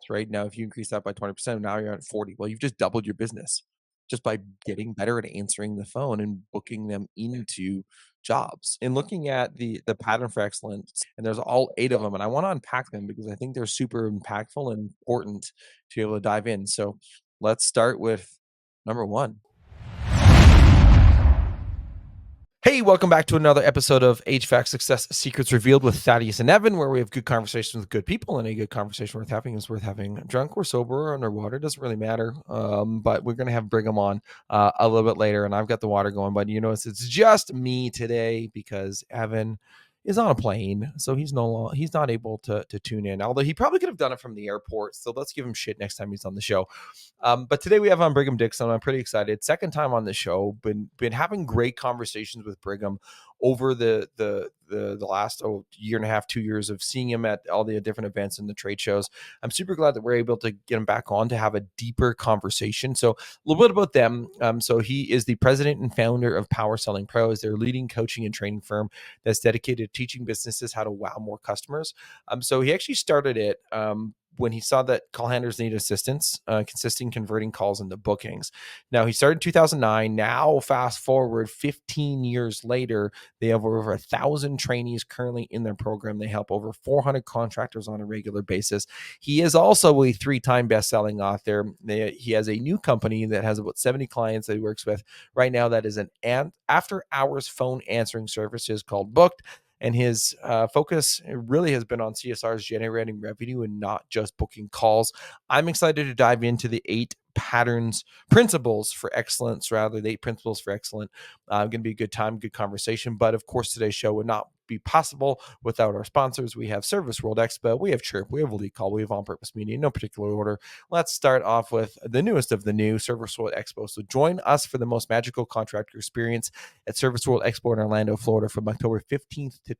right? Now, if you increase that by 20%, now you're at 40. Well, you've just doubled your business just by getting better at answering the phone and booking them into jobs. And looking at the pattern for excellence, and there's all 8 of them, and I want to unpack them because I think they're super impactful and important to be able to dive in. So let's start with number 1. Hey, welcome back to another episode of HVAC Success Secrets Revealed with Thaddeus and Evan, where we have good conversations with good people, and a good conversation worth having is worth having drunk or sober or underwater. Doesn't really matter. But we're going to have Brigham on a little bit later, and I've got the water going. But you notice it's just me today because Evan is on a plane, so he's not able to tune in. Although he probably could have done it from the airport. So let's give him shit next time he's on the show. But today we have on Brigham Dickinson. I'm pretty excited. Second time on the show. Been having great conversations with Brigham over the last year and a half, 2 years of seeing him at all the different events and the trade shows. I'm super glad that we're able to get him back on to have a deeper conversation. So a little bit about them. So he is the president and founder of Power Selling Pros. They're a leading coaching and training firm that's dedicated to teaching businesses how to wow more customers. So he actually started it when he saw that call handlers need assistance, consisting converting calls into bookings. Now, he started in 2009. Now, fast forward 15 years later, they have over 1,000 trainees currently in their program. They help over 400 contractors on a regular basis. He is also a 3-time best-selling author. He has a new company that has about 70 clients that he works with right now. That is an after-hours phone answering services called Booked. And his focus really has been on CSRs, generating revenue and not just booking calls. I'm excited to dive into the 8 principles for excellence, rather, the 8 principles for excellence. Going to be a good time, good conversation. But of course, today's show would not be possible without our sponsors. We have Service World Expo, we have CHIIRP, we have Elite Call, we have On Purpose Media, in no particular order. Let's start off with the newest of the new, Service World Expo. So join us for the most magical contractor experience at Service World Expo in Orlando, Florida, from October 15th to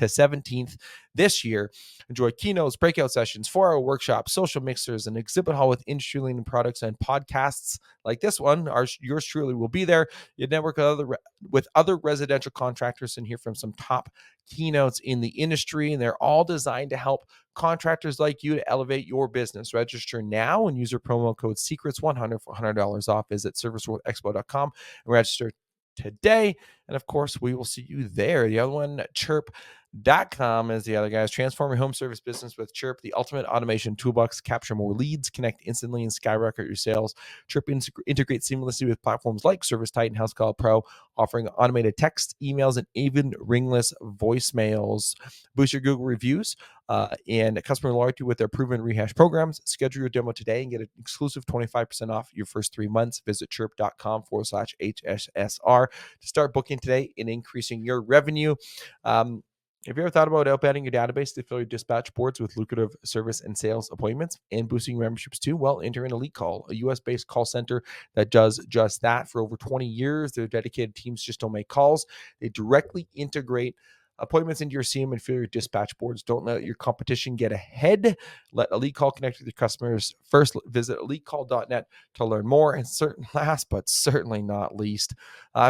17th this year. Enjoy keynotes, breakout sessions, 4-hour workshops, social mixers, an exhibit hall with industry-leading products and podcasts like this one. Yours truly will be there. You network with other residential contractors and hear from some top keynotes in the industry, and they're all designed to help contractors like you to elevate your business. Register now and use your promo code SECRETS100 for $100 off. Visit serviceworldexpo.com and register today. And of course, we will see you there. The other one, CHIIRP.com, is the other guys. Transform your home service business with CHIIRP, the ultimate automation toolbox. Capture more leads, connect instantly, and skyrocket your sales. CHIIRP integrates seamlessly with platforms like ServiceTitan, HouseCall Pro, offering automated text, emails, and even ringless voicemails. Boost your Google reviews and customer loyalty with their proven rehash programs. Schedule your demo today and get an exclusive 25% off your first 3 months. Visit CHIIRP.com/HSSR to start booking today and increasing your revenue. Have you ever thought about outbounding your database to fill your dispatch boards with lucrative service and sales appointments and boosting memberships too? Well, enter in Elite Call, a US-based call center that does just that. For over 20 years, their dedicated teams just don't make calls. They directly integrate appointments into your CM and fill your dispatch boards. Don't let your competition get ahead. Let Elite Call connect with your customers. First, visit elitecall.net to learn more. And last but certainly not least,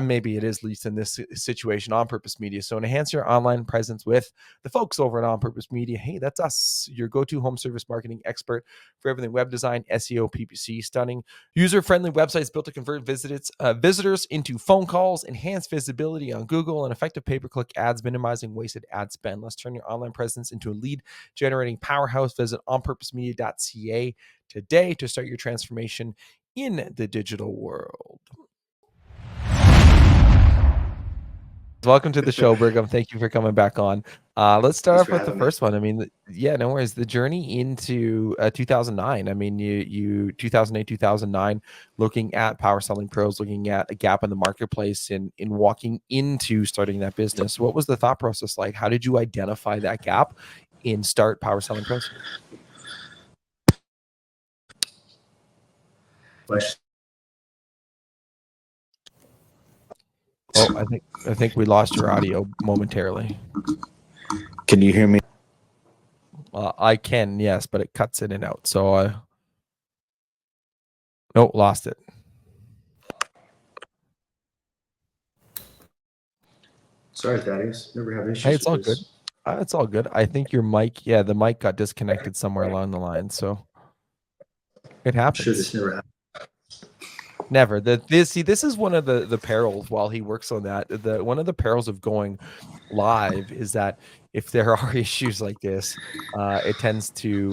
maybe it is least in this situation, On Purpose Media. So enhance your online presence with the folks over at On Purpose Media. Hey, that's us, your go-to home service marketing expert for everything web design, SEO, PPC, stunning, user-friendly websites built to convert visitors into phone calls, enhance visibility on Google, and effective pay-per-click ads, minimizing wasted ad spend. Let's turn your online presence into a lead generating powerhouse. Visit onpurposemedia.ca today to start your transformation in the digital world. Welcome to the show, Brigham. Thank you for coming back on. Let's start off with the first one. I mean, yeah, no worries. The journey into 2009. I mean, you 2008, 2009, looking at Power Selling Pros, looking at a gap in the marketplace in walking into starting that business. What was the thought process like? How did you identify that gap in start Power Selling Pros? Oh, I think we lost your audio momentarily. Can you hear me? I can, yes, but it cuts in and out. So, no, lost it. Sorry, Thaddeus. Never have issues. Hey, it's all good. It's all good. I think your mic, the mic got disconnected somewhere along the line. So, It I'm sure happens. this never happened. Never. This is one of the perils while he works on that. One of the perils of going live is that if there are issues like this, it tends to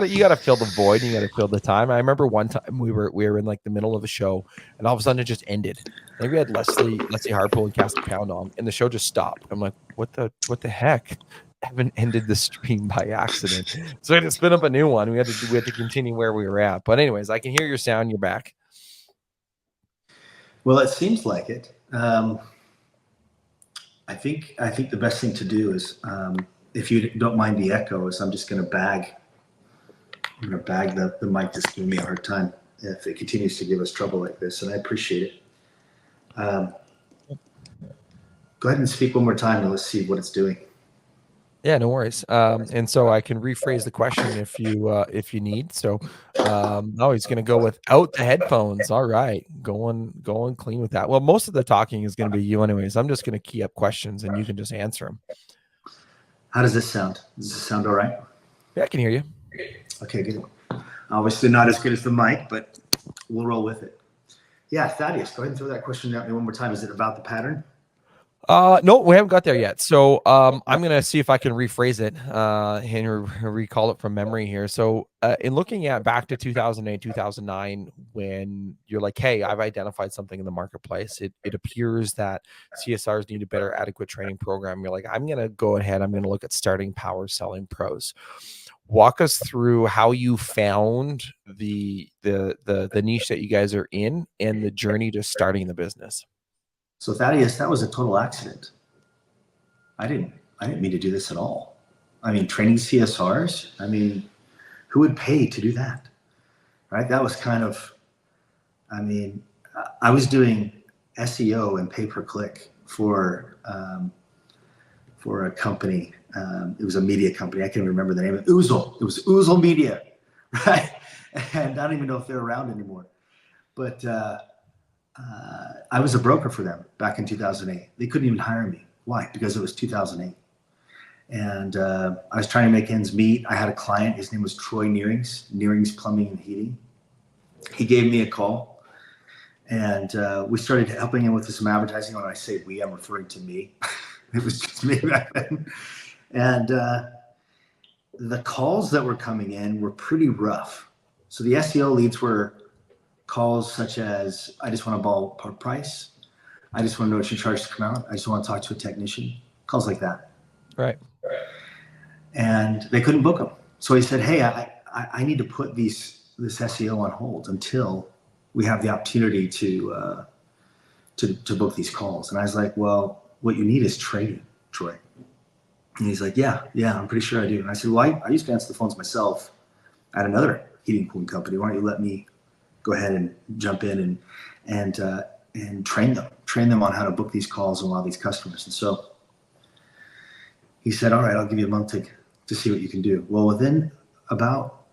you gotta fill the void and you gotta fill the time. I remember one time we were in like the middle of a show and all of a sudden it just ended. I think we had Leslie Harpool and Cassie Pound on, and the show just stopped. I'm like, what the heck? I haven't ended the stream by accident. So I had to spin up a new one. We had to continue where we were at. But anyways, I can hear your sound, you're back. Well, it seems like it. I think the best thing to do is, if you don't mind the echo, is I'm going to bag the mic that's giving me a hard time if it continues to give us trouble like this, and I appreciate it. Go ahead and speak one more time and let's see what it's doing. Yeah, no worries. And so I can rephrase the question if you need. So, oh, he's going to go without the headphones. All right, going clean with that. Well, most of the talking is going to be you, anyways. I'm just going to key up questions and you can just answer them. How does this sound? Does this sound all right? Yeah, I can hear you. Okay, good. Obviously not as good as the mic, but we'll roll with it. Yeah, Thaddeus, go ahead and throw that question at me one more time. Is it about the pattern? No, we haven't got there yet. So I'm gonna see if I can rephrase it and recall it from memory here. So in looking at back to 2008, 2009, when you're like, hey, I've identified something in the marketplace. It appears that CSRs need a better adequate training program. You're like, I'm gonna go ahead. I'm gonna look at starting power selling pros. Walk us through how you found the niche that you guys are in and the journey to starting the business. So Thaddeus, that was a total accident. I didn't mean to do this at all. I mean, training CSRs, I mean, who would pay to do that? Right? That was kind of, I mean, I was doing SEO and pay per click for a company. It was a media company. I can't remember the name of it. Oozle. It was Oozle Media, right? And I don't even know if they're around anymore. But I was a broker for them back in 2008. They couldn't even hire me. Why? Because it was 2008. And I was trying to make ends meet. I had a client. His name was Troy Nearing's Plumbing and Heating. He gave me a call. And we started helping him with some advertising. When I say we, I'm referring to me. It was just me back then. And the calls that were coming in were pretty rough. So the SEO leads were calls such as, I just want a ballpark price. I just want to know what you charge to come out. I just want to talk to a technician. Calls like that. Right. And they couldn't book them. So he said, hey, I need to put this SEO on hold until we have the opportunity to book these calls. And I was like, well, what you need is training, Troy. And he's like, yeah, I'm pretty sure I do. And I said, well, I used to answer the phones myself at another heating cooling company. Why don't you let me go ahead and jump in and train them on how to book these calls and allow these customers. And so he said, all right, I'll give you a month to see what you can do. Well, within about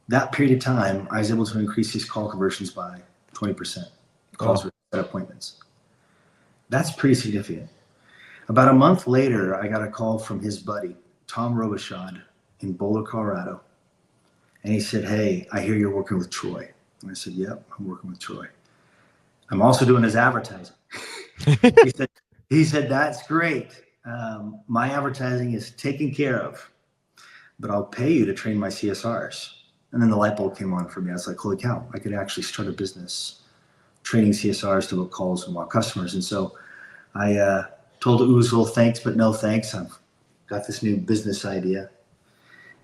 that period of time, I was able to increase these call conversions by 20%. Calls were set appointments. That's pretty significant. About a month later, I got a call from his buddy, Tom Robichaud in Boulder, Colorado. And he said, hey, I hear you're working with Troy. And I said, yep, I'm working with Troy. I'm also doing his advertising. he said, that's great. My advertising is taken care of, but I'll pay you to train my CSRs. And then the light bulb came on for me. I was like, holy cow, I could actually start a business training CSRs to book calls and walk customers. And so I told Oozle, thanks, but no thanks. I've got this new business idea.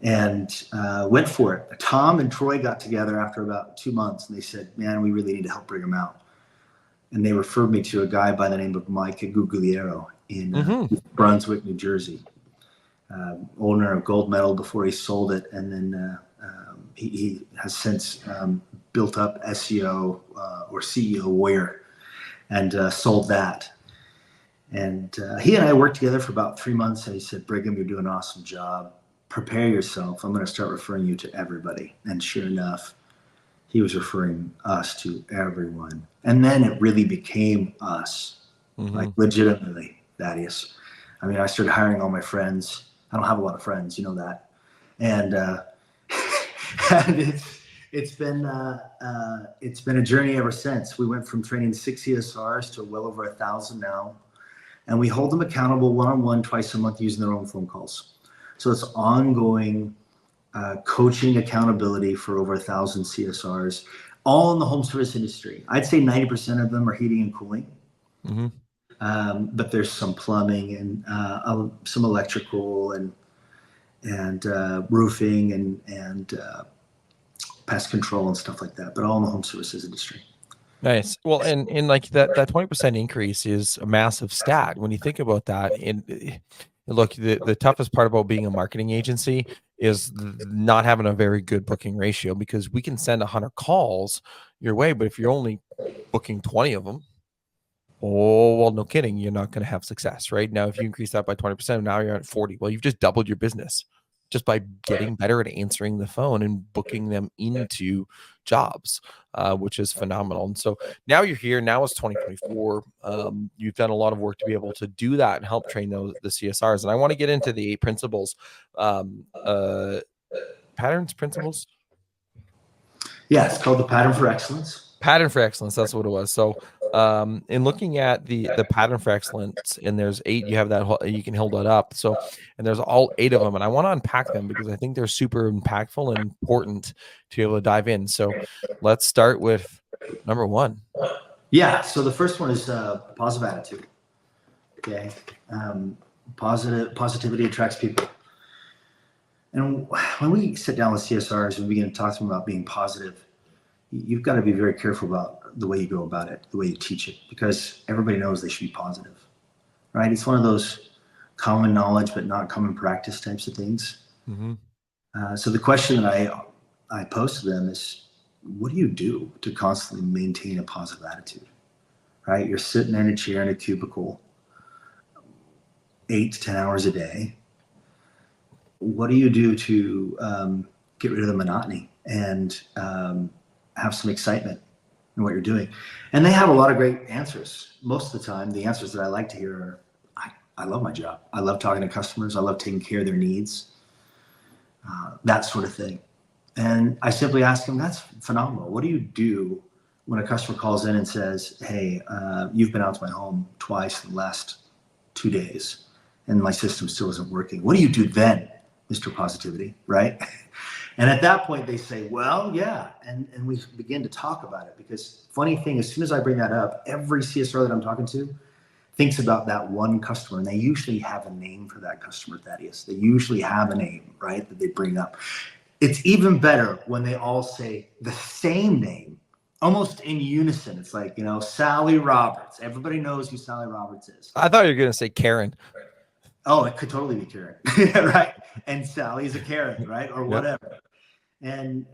And went for it. Tom and Troy got together after about 2 months, and they said, man, we really need to help Brigham out. And they referred me to a guy by the name of Mike Gugliero in Brunswick, New Jersey. Owner of Gold Medal before he sold it. And then he has since built up SEO or CEO Warrior and sold that. And he and I worked together for about 3 months. And he said, Brigham, you're doing an awesome job. Prepare yourself. I'm going to start referring you to everybody. And sure enough, he was referring us to everyone. And then it really became us, like legitimately, Thaddeus. I mean, I started hiring all my friends. I don't have a lot of friends, you know that. And, and It's been a journey ever since. We went from training 6 CSRs to well over 1,000 now, and we hold them accountable one-on-one twice a month using their own phone calls. So it's ongoing coaching accountability for over 1,000 CSRs, all in the home service industry. I'd say 90% of them are heating and cooling. But there's some plumbing and some electrical and roofing and pest control and stuff like that, but all in the home services industry. Nice. Well, and like that 20% increase is a massive stat when you think about that. And look, the toughest part about being a marketing agency is not having a very good booking ratio, because we can send 100 calls your way, but if you're only booking 20 of them, oh, well, no kidding, you're not going to have success, right? Now, if you increase that by 20%, now you're at 40. Well, you've just doubled your business just by getting better at answering the phone and booking them into jobs, which is phenomenal. And so now you're here. Now it's 2024. You've done a lot of work to be able to do that and help train the CSRs. And I want to get into the 8 principles, principles. Yeah, it's called the Pattern for Excellence. Pattern for Excellence. That's what it was. So in looking at the pattern for excellence, and there's 8, you have that, you can hold that up. So, and there's all 8 of them, and I want to unpack them because I think they're super impactful and important to be able to dive in. So let's start with number 1. Yeah. So the first one is positive attitude. Okay. Positivity attracts people. And when we sit down with CSRs and we begin to talk to them about being positive, you've got to be very careful about the way you go about it, the way you teach it, because everybody knows they should be positive, right? It's one of those common knowledge but not common practice types of things. So the question that I pose to them is, what do you do to constantly maintain a positive attitude, right? You're sitting in a chair in a cubicle 8 to 10 hours a day. What do you do to get rid of the monotony and have some excitement in what you're doing? And they have a lot of great answers. Most of the time, the answers that I like to hear are, I love my job. I love talking to customers. I love taking care of their needs, that sort of thing. And I simply ask them, that's phenomenal. What do you do when a customer calls in and says, hey, you've been out to my home twice in the last 2 days and my system still isn't working? What do you do then, Mr. Positivity, right? And at that point they say, well, yeah. And we begin to talk about it, because funny thing, as soon as I bring that up, every CSR that I'm talking to thinks about that one customer, and they usually have a name for that customer, Thaddeus. They usually have a name, right, that they bring up. It's even better when they all say the same name, almost in unison. It's like, Sally Roberts. Everybody knows who Sally Roberts is. I thought you were going to say Karen. Oh, it could totally be Karen, right? And Sally's a Karen, right? Or whatever. And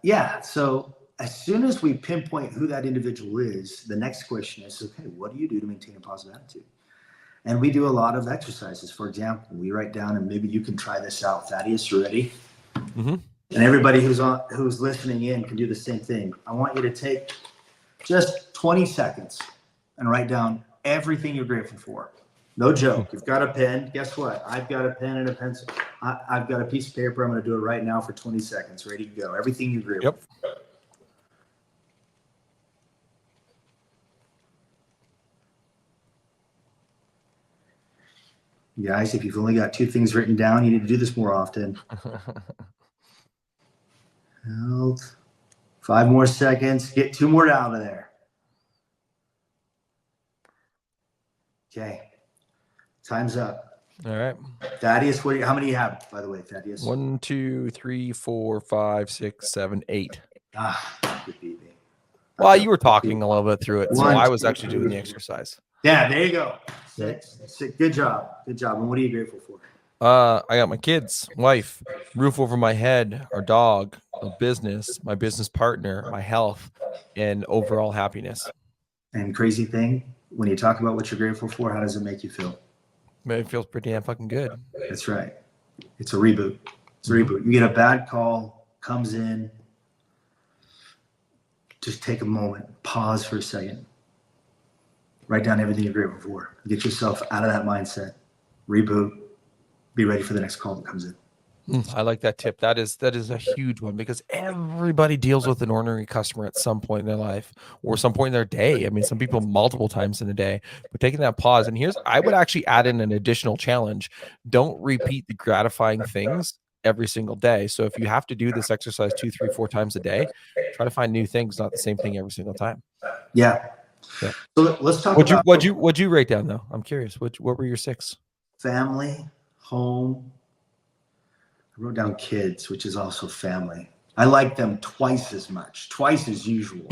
yeah, so as soon as we pinpoint who that individual is, the next question is, okay, what do you do to maintain a positive attitude? And we do a lot of exercises. For example, we write down, and maybe you can try this out, Thaddeus, you ready? And everybody who's listening in can do the same thing. I want you to take just 20 seconds and write down everything you're grateful for. No joke. You've got a pen. Guess what? I've got a pen and a pencil. I've got a piece of paper. I'm going to do it right now for 20 seconds. Ready to go. Everything you're grateful for. Guys, if you've only got 2 things written down, you need to do this more often. Health. 5 more seconds. Get 2 more out of there. Okay. Time's up. All right. Thaddeus, how many do you have, by the way, Thaddeus? 1, 2, 3, 4, 5, 6, 7, 8. Good beat me. Well, you were talking a little bit through it, so I was actually doing the exercise. Yeah, there you go. 6. Good job. Good job. And what are you grateful for? I got my kids, wife, roof over my head, our dog, a business, my business partner, my health, and overall happiness. And crazy thing, when you talk about what you're grateful for, how does it make you feel? It feels pretty damn fucking good. That's right. It's a reboot. It's a reboot. You get a bad call, comes in. Just take a moment, pause for a second. Write down everything you're grateful for. Get yourself out of that mindset. Reboot. Be ready for the next call that comes in. I like that tip. That is a huge one because everybody deals with an ordinary customer at some point in their life or some point in their day. I mean, some people multiple times in a day, but taking that pause. And I would actually add in an additional challenge. Don't repeat the gratifying things every single day. So if you have to do this exercise 2, 3, 4 times a day, try to find new things, not the same thing every single time. Yeah. Yeah. So let's talk about what'd you write down though? I'm curious. What were your 6? family, home. I wrote down kids, which is also family. I like them twice as much, twice as usual.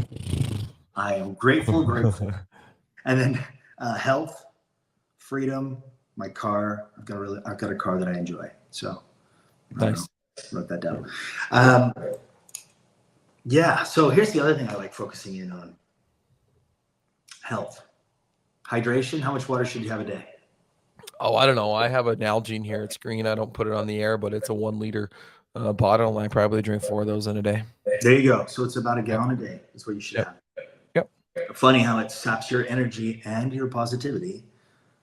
I am grateful. And then health, freedom, my car. I've got a car that I enjoy. So Nice. Wrote that down. Yeah. So here's the other thing I like focusing in on: health, hydration. How much water should you have a day? Oh, I don't know. I have an Nalgene here. It's green. I don't put it on the air, but it's a 1 liter bottle, and I probably drink 4 of those in a day. There you go. So it's about a gallon a day. That's what you should have. Yep. Funny how it saps your energy and your positivity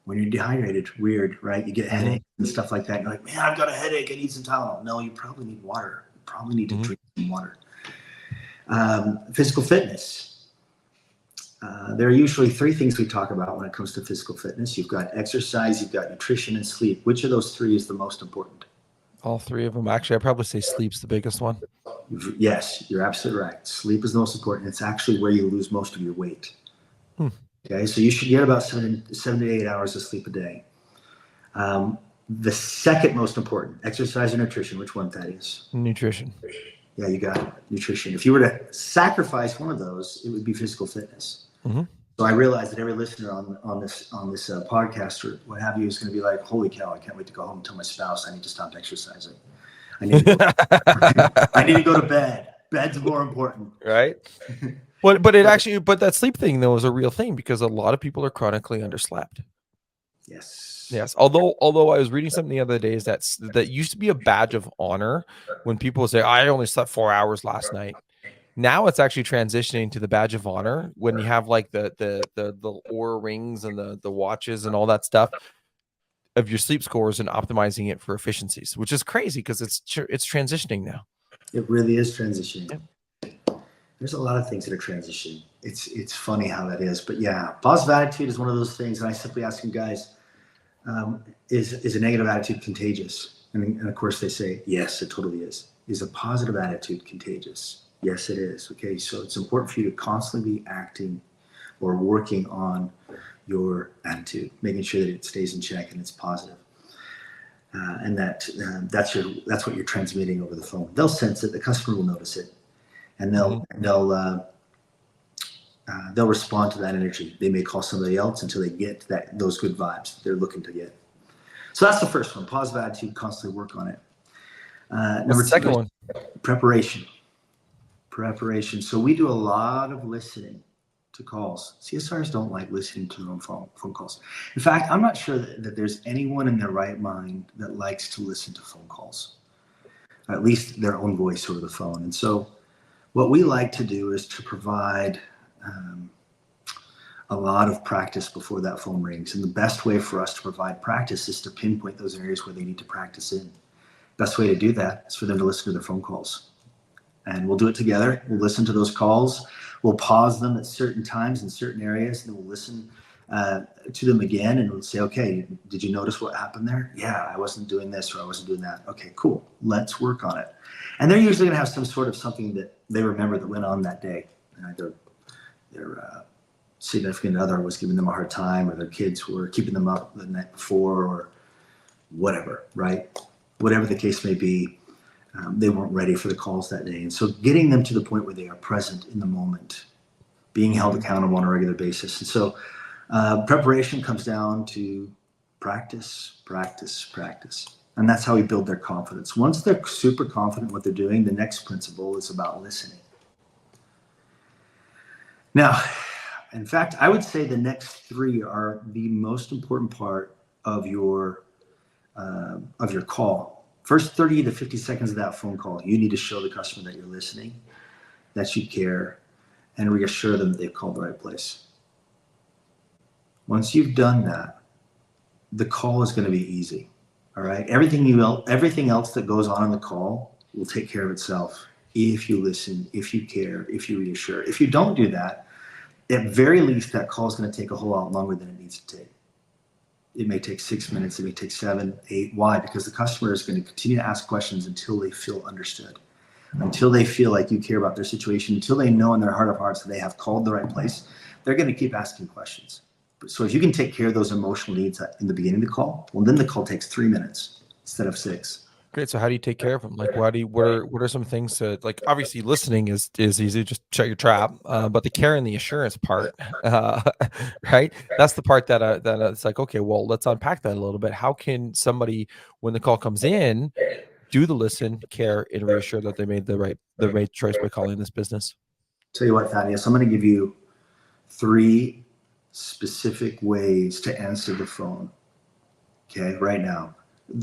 when you're dehydrated. Weird, right? You get headaches and stuff like that. You're like, man, I've got a headache. I need some Tylenol. No, you probably need water. You probably need to drink some water. Physical fitness. There are usually 3 things we talk about when it comes to physical fitness. You've got exercise, you've got nutrition, and sleep. Which of those 3 is the most important? All 3 of them. Actually, I'd probably say sleep's the biggest one. Yes, you're absolutely right. Sleep is the most important. It's actually where you lose most of your weight. Okay, so you should get about 7 to 8 hours of sleep a day. The second most important, exercise and nutrition. Which one, Thaddeus? Nutrition. Yeah, you got it. Nutrition. If you were to sacrifice one of those, it would be physical fitness. So I realize that every listener on this podcast or what have you is going to be like, "Holy cow! I can't wait to go home and tell my spouse I need to stop exercising. I need to go to bed. Bed's more important." Right. But that sleep thing though is a real thing because a lot of people are chronically underslept. Yes. Although I was reading something the other day is that used to be a badge of honor when people say, I only slept 4 hours last night. Now it's actually transitioning to the badge of honor when you have like the Oura rings and the watches and all that stuff of your sleep scores and optimizing it for efficiencies, which is crazy because it's transitioning now. It really is transitioning. Yeah. There's a lot of things that are transitioning. It's funny how that is, but yeah, positive attitude is one of those things. And I simply ask you guys, is a negative attitude contagious? And of course they say, yes, it totally is. Is a positive attitude contagious? Yes, it is. Okay, so it's important for you to constantly be acting or working on your attitude, making sure that it stays in check and it's positive. And that's what you're transmitting over the phone. They'll sense it. The customer will notice it, and they'll respond to that energy. They may call somebody else until they get those good vibes that they're looking to get. So that's the first one: positive attitude. Constantly work on it. Number 2, second one, preparation. So we do a lot of listening to calls. CSRs don't like listening to their own phone calls. In fact, I'm not sure that there's anyone in their right mind that likes to listen to phone calls, or at least their own voice over the phone. And so what we like to do is to provide a lot of practice before that phone rings. And the best way for us to provide practice is to pinpoint those areas where they need to practice in. Best way to do that is for them to listen to their phone calls. And we'll do it together. We'll listen to those calls. We'll pause them at certain times in certain areas, and then we'll listen to them again, and we'll say, okay, did you notice what happened there? Yeah, I wasn't doing this or I wasn't doing that. Okay, cool. Let's work on it. And they're usually going to have some sort of something that they remember that went on that day. Either their significant other was giving them a hard time, or their kids were keeping them up the night before, or whatever, right? Whatever the case may be. They weren't ready for the calls that day. And so getting them to the point where they are present in the moment, being held accountable on a regular basis. And so preparation comes down to practice. And that's how we build their confidence. Once they're super confident in what they're doing, the next principle is about listening. Now, in fact, I would say the next 3 are the most important part of your call. First 30 to 50 seconds of that phone call, you need to show the customer that you're listening, that you care, and reassure them that they've called the right place. Once you've done that, the call is going to be easy. All right. Everything else that goes on in the call will take care of itself if you listen, if you care, if you reassure. If you don't do that, at very least, that call is going to take a whole lot longer than it needs to take. It may take 6 minutes. It may take 7, 8. Why? Because the customer is going to continue to ask questions until they feel understood, until they feel like you care about their situation, until they know in their heart of hearts that they have called the right place. They're going to keep asking questions. So if you can take care of those emotional needs in the beginning of the call, well, then the call takes 3 minutes instead of 6. Great. So how do you take care of them? Like, what are some things to, like, obviously listening is easy, just shut your trap. But the care and the assurance part, uh, right? That's the part that it's like, okay, well, let's unpack that a little bit. How can somebody, when the call comes in, do the listen, care, and reassure that they made the right choice by calling this business? Tell you what, Thaddeus, I'm going to give you 3 specific ways to answer the phone. Okay, right now.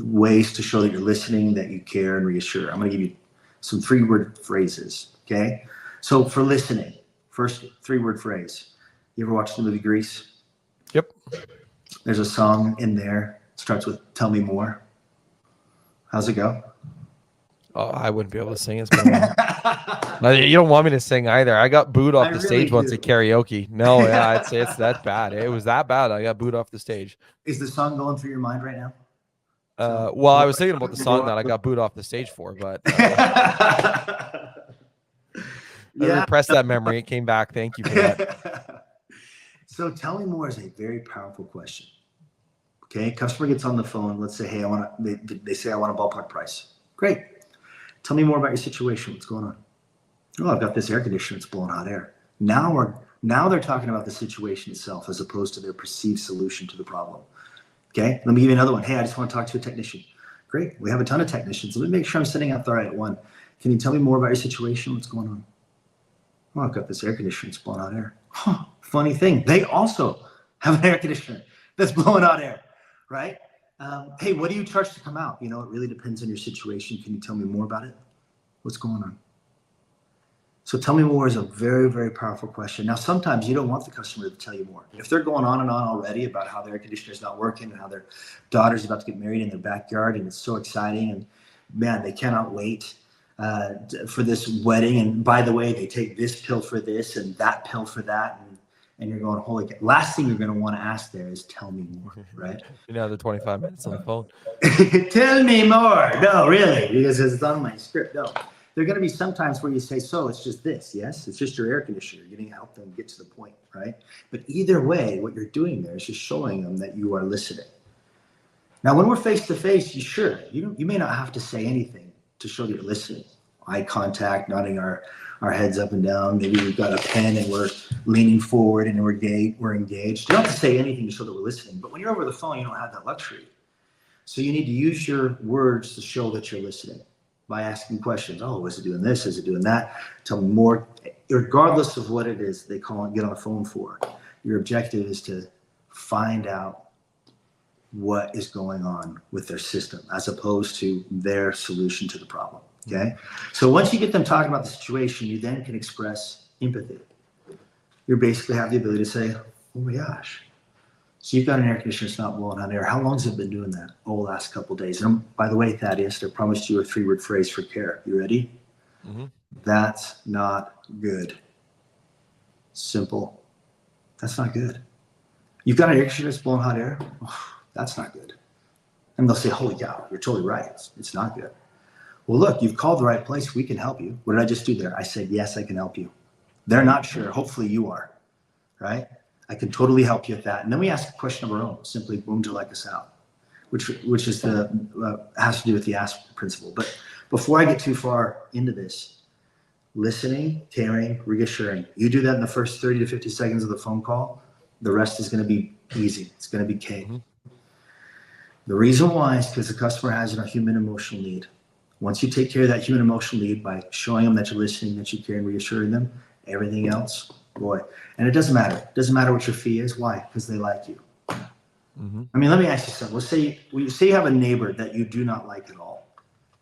Ways to show that you're listening, that you care, and reassure. I'm going to give you some 3-word phrases. Okay, so for listening, first 3-word phrase. You ever watched the movie Grease? Yep. There's a song in there. It starts with "Tell me more." How's it go? Oh, I wouldn't be able to sing. It's been a while. You don't want me to sing either. I got booed off the stage once at karaoke. No, yeah, I'd say it's that bad. It was that bad. I got booed off the stage. Is the song going through your mind right now? Well, I was thinking about the song that I got booed off the stage for, but I repressed that memory. It came back. Thank you for that. So tell me more is a very powerful question. Okay, customer gets on the phone. Let's say, hey, they say I want a ballpark price. Great. Tell me more about your situation. What's going on? Oh, I've got this air conditioner. It's blowing hot air. Now they're talking about the situation itself as opposed to their perceived solution to the problem. Okay, let me give you another one. Hey, I just want to talk to a technician. Great, we have a ton of technicians. Let me make sure I'm sending out the right one. Can you tell me more about your situation? What's going on? Oh, I've got this air conditioner. It's blowing hot air. Huh, funny thing. They also have an air conditioner that's blowing hot air, right? Hey, what do you charge to come out? It really depends on your situation. Can you tell me more about it? What's going on? So tell me more is a very, very powerful question. Now, sometimes you don't want the customer to tell you more. If they're going on and on already about how their air conditioner is not working and how their daughter's about to get married in their backyard and it's so exciting and man, they cannot wait for this wedding. And by the way, they take this pill for this and that pill for that. And you're going, holy cow. Last thing you're going to want to ask there is tell me more, right? The 25 minutes on the phone. Tell me more. No, really, because it's on my script. No. There are going to be some times where you say, so it's just this, yes? It's just your air conditioner. You're going to help them get to the point, right? But either way, what you're doing there is just showing them that you are listening. Now, when we're face-to-face, you may not have to say anything to show that you're listening. Eye contact, nodding our heads up and down. Maybe we've got a pen and we're leaning forward and we're engaged. You don't have to say anything to show that we're listening. But when you're over the phone, you don't have that luxury. So you need to use your words to show that you're listening by asking questions. Oh, is it doing this? Is it doing that? Tell me more. Regardless of what it is they get on the phone for, your objective is to find out what is going on with their system as opposed to their solution to the problem. Okay. So once you get them talking about the situation, you then can express empathy. You basically have the ability to say, oh my gosh. So you've got an air conditioner that's not blowing hot air. How long has it been doing that? Oh, last couple of days. And by the way, Thaddeus, I promised you a 3-word phrase for care. You ready? Mm-hmm. That's not good. Simple. That's not good. You've got an air conditioner that's blowing hot air? Oh, that's not good. And they'll say, holy cow, you're totally right. It's not good. Well, look, you've called the right place. We can help you. What did I just do there? I said, yes, I can help you. They're not sure. Hopefully you are, right? I can totally help you with that. And then we ask a question of our own, simply, when would you like us out? Which is has to do with the ask principle. But before I get too far into this, listening, caring, reassuring. You do that in the first 30 to 50 seconds of the phone call. The rest is going to be easy. It's going to be cake. Mm-hmm. The reason why is because the customer has a human emotional need. Once you take care of that human emotional need by showing them that you're listening, that you care, and reassuring them, everything else, boy. And it doesn't matter. It doesn't matter what your fee is. Why? Because they like you. Mm-hmm. I mean, let me ask you something. Let's say you have a neighbor that you do not like at all,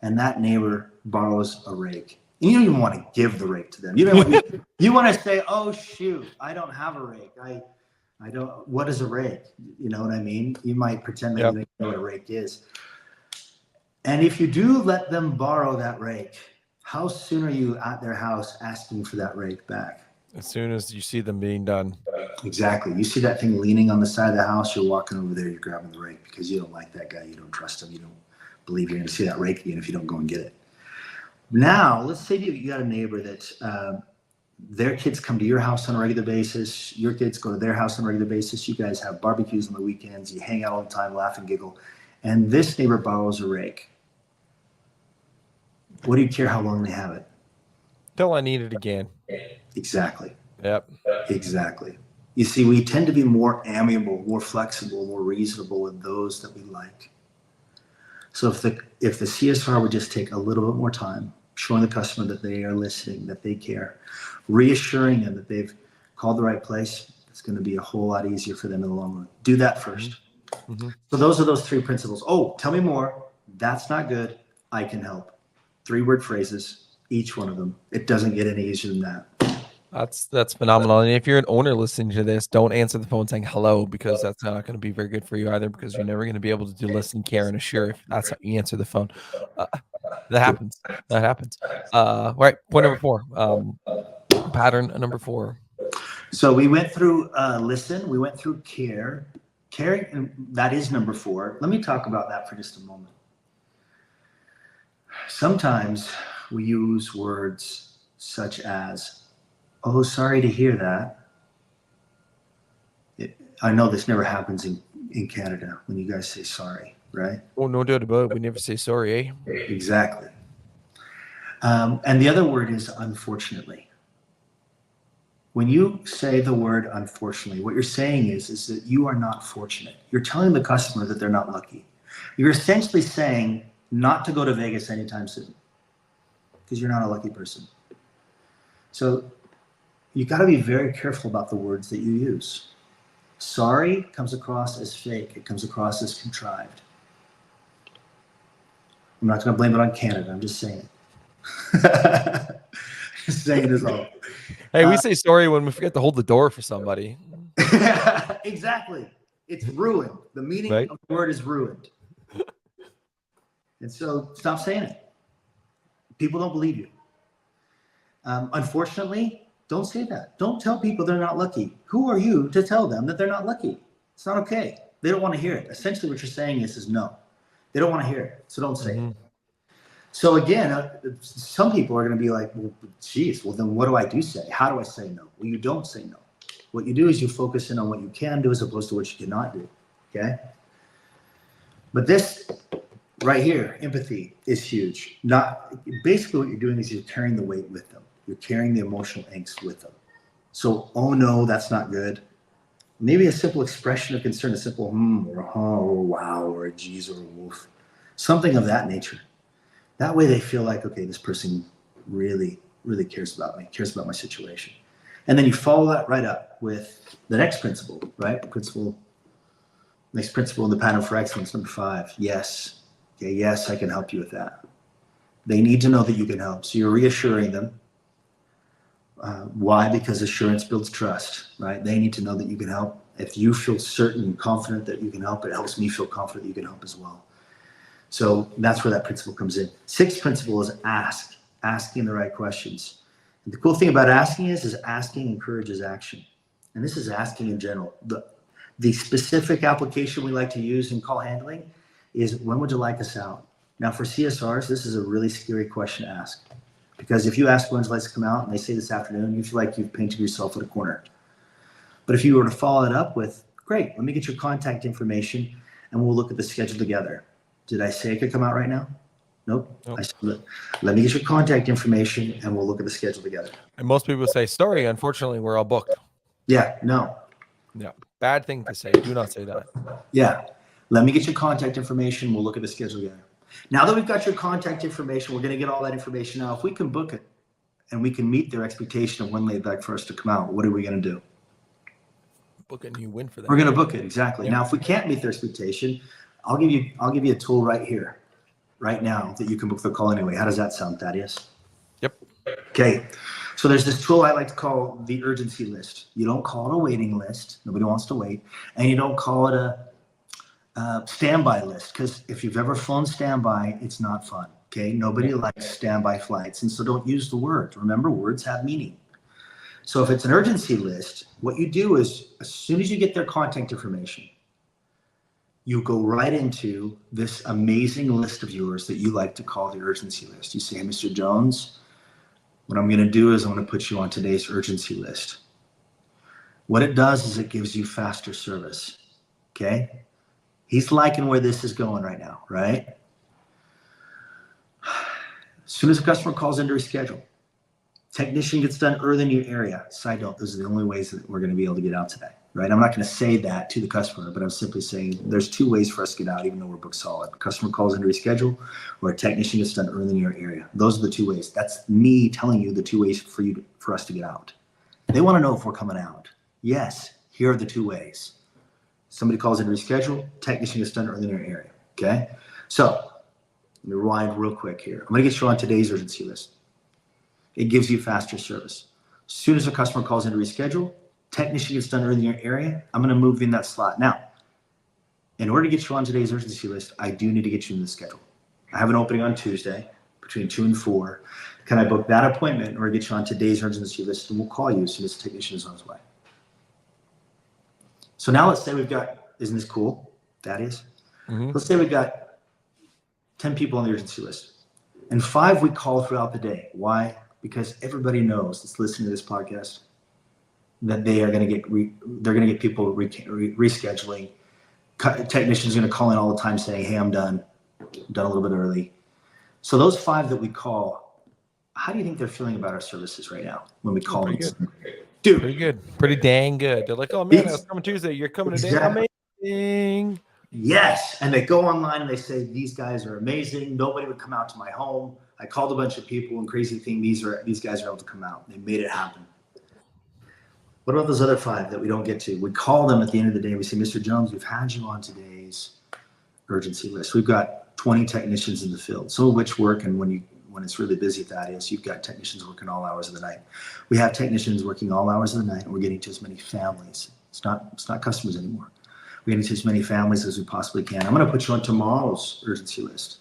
and that neighbor borrows a rake. And you don't even want to give the rake to them. You want to say, oh, shoot, I don't have a rake. I don't, what is a rake? You know what I mean? You might pretend that you don't know what a rake is. And if you do let them borrow that rake, how soon are you at their house asking for that rake back? As soon as you see them being done. Exactly. You see that thing leaning on the side of the house, you're walking over there, you're grabbing the rake because you don't like that guy, you don't trust him, you don't believe you're going to see that rake again if you don't go and get it. Now, let's say you got a neighbor that their kids come to your house on a regular basis, your kids go to their house on a regular basis, you guys have barbecues on the weekends, you hang out all the time, laugh and giggle, and this neighbor borrows a rake. What do you care how long they have it? Till I need it again. Exactly. Yep. Exactly. You see, we tend to be more amiable, more flexible, more reasonable with those that we like. So if the CSR would just take a little bit more time, showing the customer that they are listening, that they care, reassuring them that they've called the right place, it's going to be a whole lot easier for them in the long run. Do that first. Mm-hmm. So those are those 3 principles. Oh, tell me more. That's not good. I can help. 3-word phrases, each one of them. It doesn't get any easier than that. That's phenomenal. And if you're an owner listening to this, don't answer the phone saying hello, because that's not going to be very good for you either, because you're never going to be able to do listen, care, and assure if that's how you answer the phone. That happens. That happens. All right. Point number 4. Pattern number 4. So we went through listen. We went through care. Care, that is number 4. Let me talk about that for just a moment. Sometimes we use words such as, oh, sorry to hear that. I know this never happens in Canada when you guys say sorry, right? Oh, no doubt about it. We never say sorry, eh? Exactly. And the other word is unfortunately. When you say the word unfortunately, what you're saying is that you are not fortunate. You're telling the customer that they're not lucky. You're essentially saying not to go to Vegas anytime soon because you're not a lucky person. So you got to be very careful about the words that you use. Sorry comes across as fake. It comes across as contrived. I'm not going to blame it on Canada. I'm just saying it. Just saying this all. Hey, we say sorry when we forget to hold the door for somebody. Exactly. It's ruined. The meaning of the word is ruined. And so stop saying it. People don't believe you. Unfortunately, don't say that. Don't tell people they're not lucky. Who are you to tell them that they're not lucky? It's not okay. They don't want to hear it. Essentially what you're saying is no. They don't want to hear it. So don't say it. So again, some people are going to be like, well, geez, well then what do I do say? How do I say no? Well, you don't say no. What you do is you focus in on what you can do as opposed to what you cannot do. Okay? But this right here, empathy, is huge. Basically what you're doing is you're carrying the weight with them. You're carrying the emotional angst with them. So, oh no, that's not good. Maybe a simple expression of concern, a simple or a huh, or a wow, or a geez, or a woof. Something of that nature. That way they feel like, okay, this person really, really cares about me, cares about my situation. And then you follow that right up with the next principle, right? Next principle in the pattern for excellence, number 5. Yes. Okay, yes, I can help you with that. They need to know that you can help. So you're reassuring them. Why? Because assurance builds trust, right? They need to know that you can help. If you feel certain and confident that you can help, it helps me feel confident that you can help as well. So that's where that principle comes in. 6th principle is asking the right questions. And the cool thing about asking is asking encourages action. And this is asking in general. The specific application we like to use in call handling is, when would you like us out? Now for CSRs, this is a really scary question to ask. Because if you ask when's lights come out and they say this afternoon, you feel like you've painted yourself in a corner. But if you were to follow it up with, great, let me get your contact information and we'll look at the schedule together. Did I say it could come out right now? Nope. I said, let me get your contact information and we'll look at the schedule together. And most people say, sorry, unfortunately, we're all booked. Yeah, no. Yeah, bad thing to say. Do not say that. Yeah. Let me get your contact information. We'll look at the schedule together. Now that we've got your contact information, we're going to get all that information out. If we can book it and we can meet their expectation of when they'd like for us to come out, what are we going to do? Book a new win for them. We're going to book it. Exactly. Yeah. Now, if we can't meet their expectation, I'll give you a tool right here, right now, that you can book the call anyway. How does that sound, Thaddeus? Yep. Okay. So there's this tool I like to call the urgency list. You don't call it a waiting list. Nobody wants to wait. And you don't call it Standby list, because if you've ever flown standby, it's not fun. Okay, nobody likes standby flights, and so don't use the word. Remember, words have meaning. So if it's an urgency list, what you do is as soon as you get their contact information, you go right into this amazing list of yours that you like to call the urgency list. You say, hey, Mr. Jones, what I'm going to do is I'm going to put you on today's urgency list. What it does is it gives you faster service. Okay. He's liking where this is going right now, right? As soon as a customer calls in to reschedule, technician gets done early in your area. Side note, those are the only ways that we're going to be able to get out today, right? I'm not going to say that to the customer, but I'm simply saying there's two ways for us to get out, even though we're booked solid. A customer calls in to reschedule, or a technician gets done early in your area. Those are the two ways. That's me telling you the two ways for us to get out. They want to know if we're coming out. Yes, here are the two ways. Somebody calls in to reschedule, technician gets done early in your area, okay? So let me rewind real quick here. I'm going to get you on today's urgency list. It gives you faster service. As soon as a customer calls in to reschedule, technician gets done early in your area, I'm going to move in that slot. Now, in order to get you on today's urgency list, I do need to get you in the schedule. I have an opening on Tuesday between 2 and 4. Can I book that appointment or get you on today's urgency list, and we'll call you as soon as the technician is on his way. So now let's say we've got, isn't this cool, Thaddeus? Mm-hmm. Let's say we've got 10 people on the urgency list, and 5 we call throughout the day. Why? Because everybody knows that's listening to this podcast that they are going to get people rescheduling. Technicians are going to call in all the time saying, hey, I'm done a little bit early. So those 5 that we call, how do you think they're feeling about our services right now when we call them? Dude, pretty good, pretty dang good. They're like, oh man, I was coming Tuesday, you're coming today. Amazing. Yes, and they go online and they say these guys are amazing. Nobody would come out to my home. I called a bunch of people, and crazy thing, these guys are able to come out. They made it happen. What about those other 5 that we don't get to? We call them at the end of the day. We say, Mr. Jones, we've had you on today's urgency list. We've got 20 technicians in the field, some of which work, and when it's really busy, Thaddeus, you've got technicians working all hours of the night. We have technicians working all hours of the night, and we're getting to as many families. It's not customers anymore. We're getting to as many families as we possibly can. I'm going to put you on tomorrow's urgency list.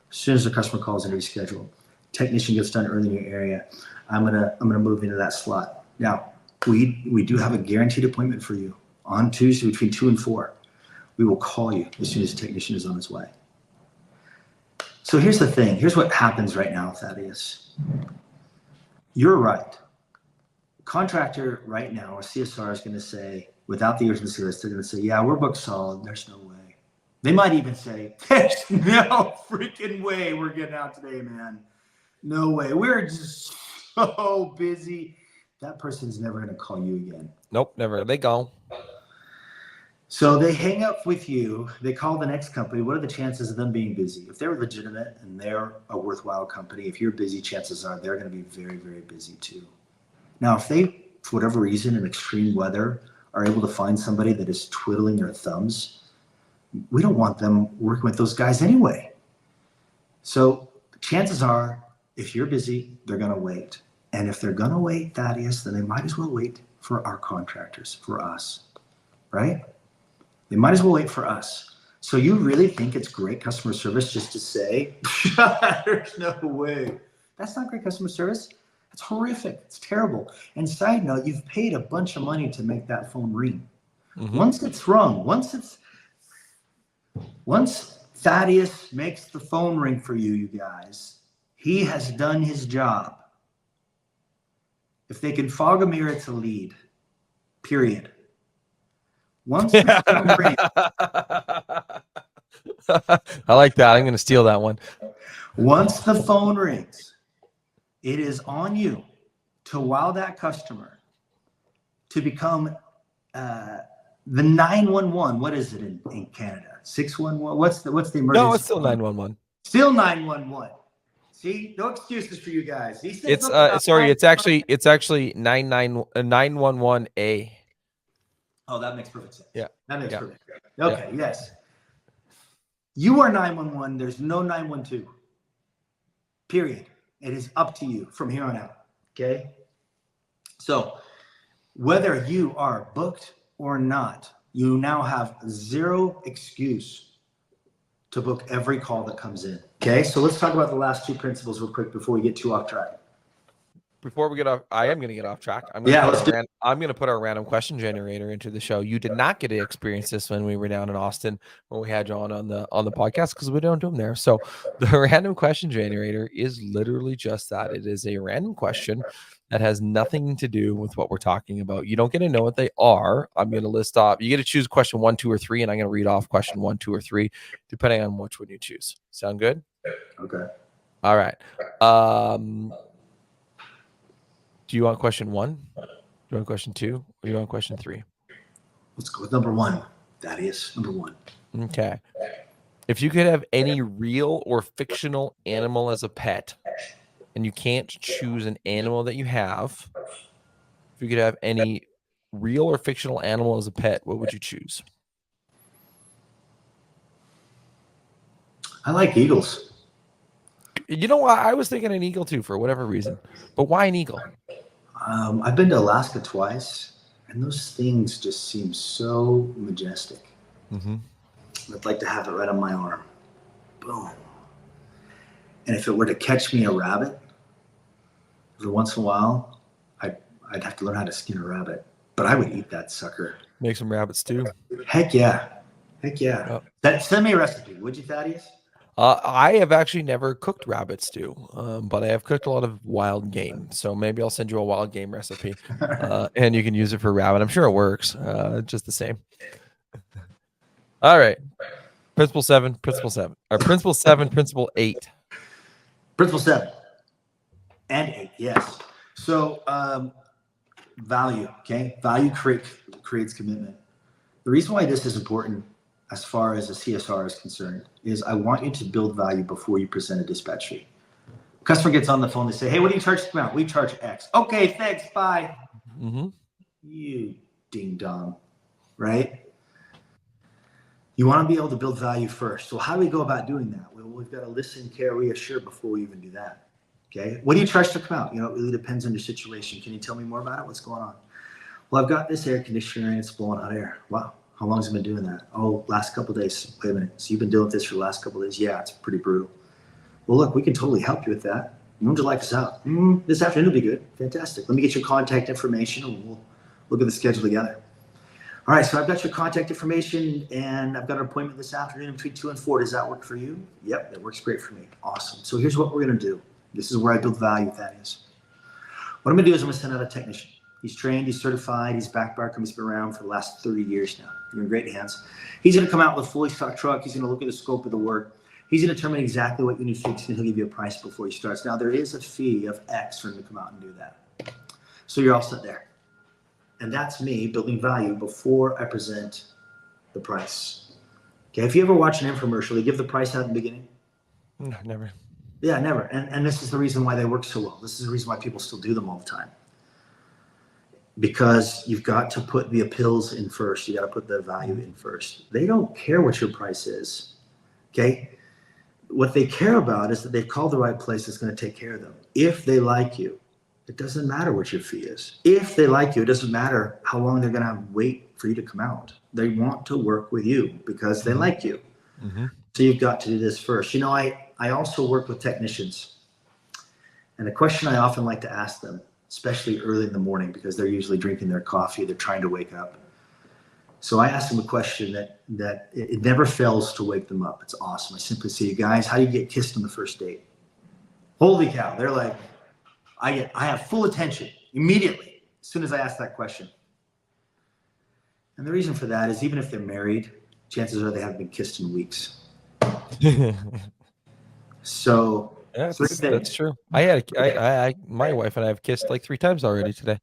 As soon as the customer calls in to reschedule, technician gets done early in your area, I'm gonna move into that slot. Now, we do have a guaranteed appointment for you on Tuesday between 2 and 4. We will call you as soon as the technician is on his way. So here's the thing. Here's what happens right now, Thaddeus. You're right. Contractor right now, or CSR, is going to say, without the urgency list, they're going to say, yeah, we're booked solid. There's no way. They might even say, there's no freaking way we're getting out today, man. No way. We're just so busy. That person's never going to call you again. Nope, never. They go. So they hang up with you. They call the next company. What are the chances of them being busy? If they're legitimate and they're a worthwhile company, if you're busy, chances are they're going to be very, very busy too. Now, if they, for whatever reason, in extreme weather, are able to find somebody that is twiddling their thumbs, we don't want them working with those guys anyway. So chances are, if you're busy, they're going to wait. And if they're going to wait, Thaddeus, then they might as well wait for our contractors, for us, right? They might as well wait for us. So you really think it's great customer service just to say, there's no way? That's not great customer service. It's horrific. It's terrible. And side note, you've paid a bunch of money to make that phone ring. Mm-hmm. Once it's rung, once Thaddeus makes the phone ring for you, you guys, he has done his job. If they can fog a mirror, it's a lead. Period. Once the phone rings, I like that. I'm going to steal that one. Once the phone rings, it is on you to wow that customer, to become the 911. What is it in Canada? 611. What's the emergency? No, it's still 911. Still 911. See, no excuses for you guys. It's it's actually 911A. Oh, that makes perfect sense. Yeah. That makes perfect sense. Okay, yeah. Yes. You are 911. There's no 912. Period. It is up to you from here on out. Okay? So, whether you are booked or not, you now have zero excuse to book every call that comes in. Okay, so let's talk about the last two principles real quick before we get too off track. Before we get off, I am going to get off track. I'm going to put our random question generator into the show. You did not get to experience this when we were down in Austin when we had you on the podcast because we don't do them there. So the random question generator is literally just that. It is a random question that has nothing to do with what we're talking about. You don't get to know what they are. I'm going to list off. You get to choose question 1, 2, or 3, and I'm going to read off question 1, 2, or 3, depending on which one you choose. Sound good? Okay. All right. Do you want question 1? Do you want question 2? Or do you want question 3? Let's go with number 1. Thaddeus, number 1. Okay. If you could have any real or fictional animal as a pet, and you can't choose an animal that you have, if you could have any real or fictional animal as a pet, what would you choose? I like eagles. You know what? I was thinking an eagle too, for whatever reason. But why an eagle? I've been to Alaska twice, and those things just seem so majestic. Mm-hmm. I'd like to have it right on my arm. Boom. And if it were to catch me a rabbit, every once in a while, I'd have to learn how to skin a rabbit. But I would eat that sucker. Make some rabbit stew. Heck yeah. Heck yeah. Send me a recipe, would you, Thaddeus? I have actually never cooked rabbit stew, but I have cooked a lot of wild game. So maybe I'll send you a wild game recipe, and you can use it for rabbit. I'm sure it works, just the same. All right. Principle 7, principle 7. Or principle 7, principle 8. Principle 7 and 8, yes. So value, okay? Value creates commitment. The reason why this is important as far as a CSR is concerned is I want you to build value before you present a dispatch fee. Customer gets on the phone, they say, hey, what do you charge to come out? We charge X. Okay, thanks, bye. Mm-hmm. You ding dong, right? You want to be able to build value first. So how do we go about doing that? Well, we've got to listen, care, reassure before we even do that. Okay. What do you charge to come out? You know, it really depends on your situation. Can you tell me more about it? What's going on? Well, I've got this air conditioner and it's blowing hot air. Wow. How long has it been doing that? Oh, last couple of days. Wait a minute. So you've been dealing with this for the last couple of days? Yeah, it's pretty brutal. Well, look, we can totally help you with that. When would you like us out? This afternoon will be good. Fantastic. Let me get your contact information and we'll look at the schedule together. All right, so I've got your contact information and I've got an appointment this afternoon between 2 and 4. Does that work for you? Yep, that works great for me. Awesome. So here's what we're going to do. This is where I build value, Thaddeus. What I'm going to do is I'm going to send out a technician. He's trained, he's certified, he's back bar, he's been around for the last 30 years now. You're in great hands. He's going to come out with a fully stocked truck. He's going to look at the scope of the work. He's going to determine exactly what you need fixed and he'll give you a price before he starts. Now, there is a fee of X for him to come out and do that. So you're all set there. And that's me building value before I present the price. Okay, if you ever watch an infomercial, they give the price out in the beginning. No, never. Yeah, never. And this is the reason why they work so well. This is the reason why people still do them all the time. Because you've got to put the appeals in first. You got to put the value in first. They don't care what your price is. Okay? What they care about is that they've called the right place that's going to take care of them. If they like you, it doesn't matter what your fee is. If they like you, it doesn't matter how long they're going to have to wait for you to come out. They want to work with you because they like you. Mm-hmm. So you've got to do this first. You know, I also work with technicians. And the question I often like to ask them, especially early in the morning, because they're usually drinking their coffee, they're trying to wake up. So I ask them a question that it never fails to wake them up. It's awesome. I simply say, you guys, how do you get kissed on the first date? Holy cow. They're like, I have full attention immediately as soon as I ask that question. And the reason for that is even if they're married, chances are they haven't been kissed in weeks. So yeah, that's true. My wife and I have kissed like 3 times already today.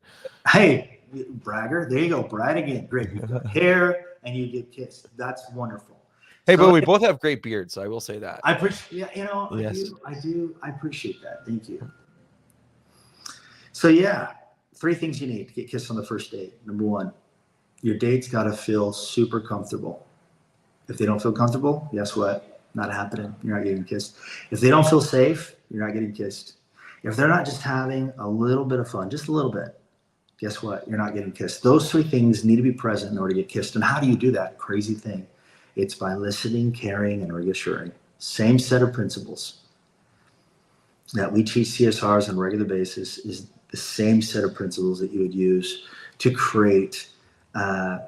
Hey, bragger. There you go. Brag again. Great. You've got hair and you get kissed. That's wonderful. Hey, so, but we both have great beards, so I will say that. I appreciate, yeah, you know, yes. I appreciate that. Thank you. So yeah, 3 things you need to get kissed on the first date. Number 1, your date's got to feel super comfortable. If they don't feel comfortable, guess what? Not happening. You're not getting kissed. If they don't feel safe, you're not getting kissed. If they're not just having a little bit of fun, just a little bit, guess what? You're not getting kissed. Those three things need to be present in order to get kissed. And how do you do that? Crazy thing. It's by listening, caring, and reassuring. Same set of principles that we teach CSRs on a regular basis is the same set of principles that you would use to create a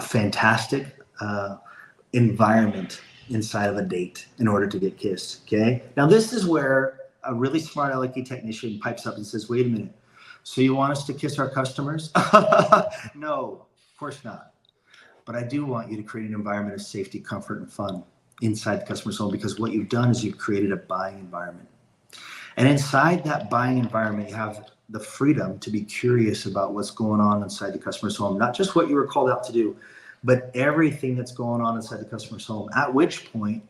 fantastic environment inside of a date in order to get kissed. Okay. Now this is where a really smart LIT technician pipes up and says, wait a minute. So you want us to kiss our customers? No, of course not. But I do want you to create an environment of safety, comfort, and fun inside the customer's home, because what you've done is you've created a buying environment. And inside that buying environment, you have the freedom to be curious about what's going on inside the customer's home, not just what you were called out to do, but everything that's going on inside the customer's home, at which point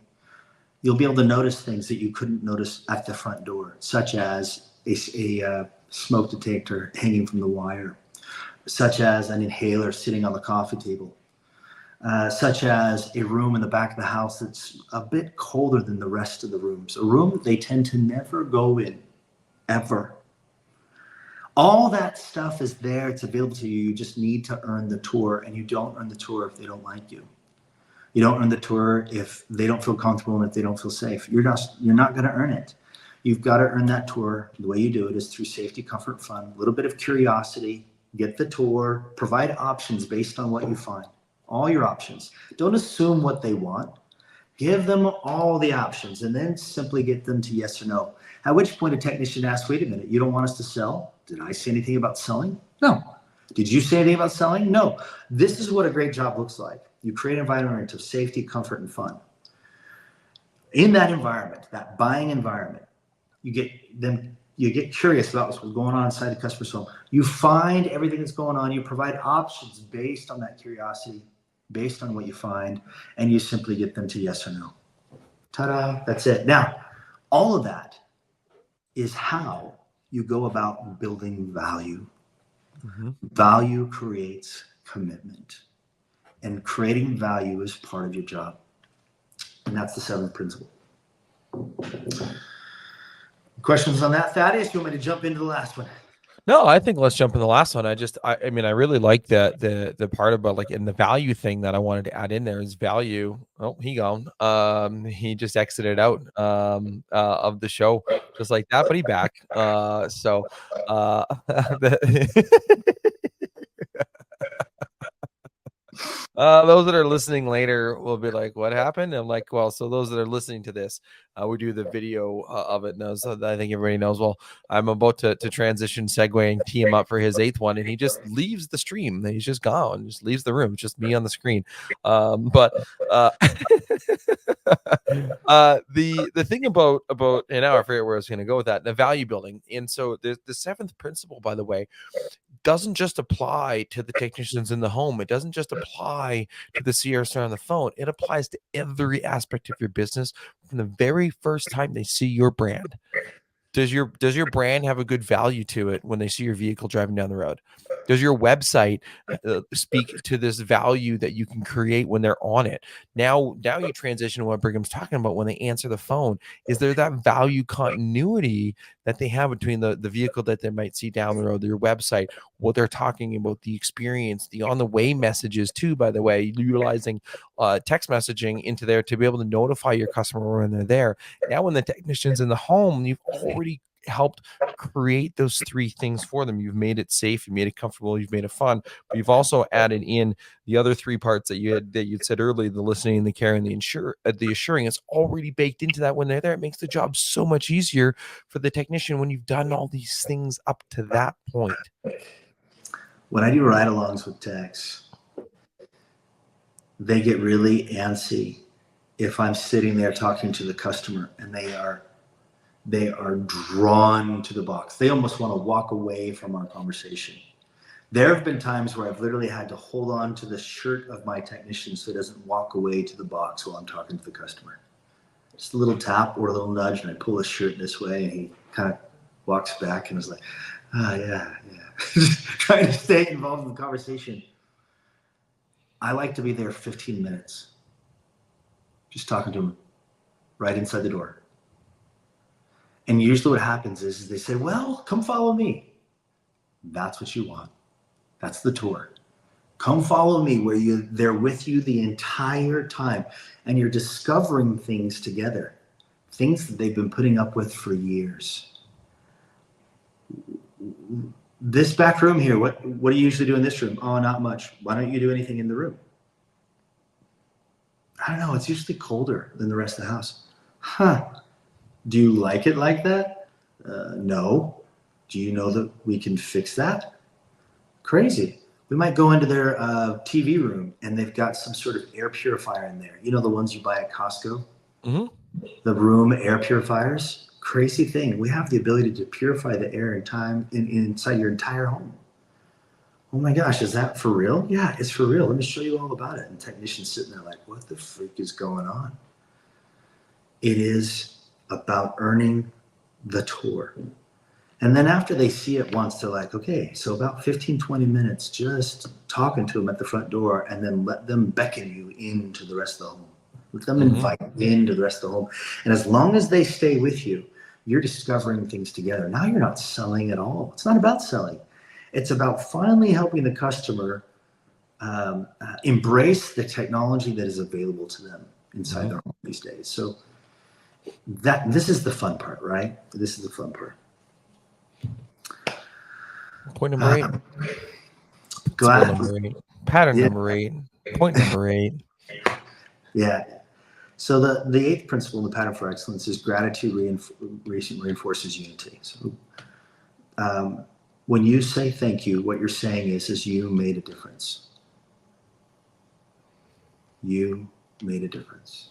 you'll be able to notice things that you couldn't notice at the front door, such as a smoke detector hanging from the wire, such as an inhaler sitting on the coffee table, such as a room in the back of the house that's a bit colder than the rest of the rooms, a room that they tend to never go in, ever. All that stuff is there. It's available to you. You just need to earn the tour, and you don't earn the tour if they don't like you. You don't earn the tour if they don't feel comfortable and if they don't feel safe. You're not going to earn it. You've got to earn that tour. The way you do it is through safety, comfort, fun, a little bit of curiosity, get the tour, provide options based on what you find. All your options. Don't assume what they want. Give them all the options and then simply get them to yes or no. At which point a technician asks, wait a minute, you don't want us to sell? Did I say anything about selling? No. Did you say anything about selling? No. This is what a great job looks like. You create an environment of safety, comfort, and fun. In that environment, that buying environment, you get curious about what's going on inside the customer's home. You find everything that's going on. You provide options based on that curiosity, based on what you find, and you simply get them to yes or no. Ta-da, that's it. Now, all of that is how you go about building value. Mm-hmm. Value creates commitment, and creating value is part of your job. And that's the seventh principle. Questions on that, Thaddeus? You want me to jump into the last one? No, I think let's jump in the last one. I mean, I really like the part about like in the value thing that I wanted to add in there is value. Oh, he gone. He just exited out of the show just like that, but he back. Those that are listening later will be like, what happened? I'm like, well, so those that are listening to this, we do the video of it now. So I think everybody knows, well, I'm about to transition, segue, and tee him up for his eighth one. And he just leaves the stream. He's just gone, just leaves the room. It's just me on the screen. The thing about, and now I forget where I was going to go with that, the value building. And so the seventh principle, by the way, doesn't just apply to the technicians in the home. It doesn't just apply to the CRC on the phone. It applies to every aspect of your business from the very first time they see your brand. Does your brand have a good value to it when they see your vehicle driving down the road? Does your website speak to this value that you can create when they're on it? Now you transition to what Brigham's talking about when they answer the phone. Is there that value continuity that they have between the vehicle that they might see down the road, your website, what they're talking about, the experience, the on the way messages too, by the way, utilizing text messaging into there to be able to notify your customer when they're there. Now, when the technician's in the home, you've already helped create those three things for them. You've made it safe, you made it comfortable, you've made it fun, but you've also added in the other three parts that you'd said earlier: the listening, the care, and the assuring. It's already baked into that when they're there. It makes the job so much easier for the technician when you've done all these things up to that point. When I do ride-alongs with techs, they get really antsy if I'm sitting there talking to the customer and they are drawn to the box. They almost want to walk away from our conversation. There have been times where I've literally had to hold on to the shirt of my technician so it doesn't walk away to the box while I'm talking to the customer. Just a little tap or a little nudge, and I pull his shirt this way, and he kind of walks back and is like, yeah. Trying to stay involved in the conversation. I like to be there 15 minutes, just talking to him right inside the door. And usually what happens is they say, well, come follow me. That's what you want. That's the tour. Come follow me where they're with you the entire time and you're discovering things together, things that they've been putting up with for years. This back room here, what do you usually do in this room? Oh, not much. Why don't you do anything in the room? I don't know. It's usually colder than the rest of the house. Huh. Do you like it like that? No. Do you know that we can fix that? Crazy. We might go into their TV room and they've got some sort of air purifier in there. You know, the ones you buy at Costco? Mm-hmm. The room air purifiers. Crazy thing. We have the ability to purify the air inside your entire home. Oh my gosh, is that for real? Yeah, it's for real. Let me show you all about it. And the technician's sitting there like, what the freak is going on? It is about earning the tour. And then after they see it once, they're like, okay, so about 15, 20 minutes, just talking to them at the front door and then let them beckon you into the rest of the home. Let them invite you into the rest of the home. And as long as they stay with you, you're discovering things together. Now you're not selling at all. It's not about selling. It's about finally helping the customer embrace the technology that is available to them inside their home these days. So this is the fun part, right? This is the fun part. Point number 8. Pattern number 8. Point number 8. Yeah. So the 8th principle in the pattern for excellence is gratitude reinforces unity. So when you say thank you, what you're saying is you made a difference. You made a difference.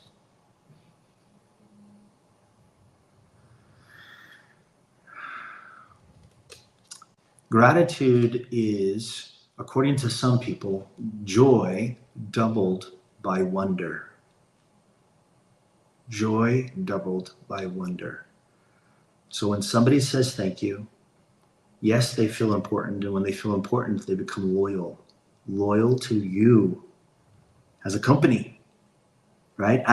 Gratitude is, according to some people, joy doubled by wonder. Joy doubled by wonder. So when somebody says thank you, yes, they feel important. And when they feel important, they become loyal to you as a company, right?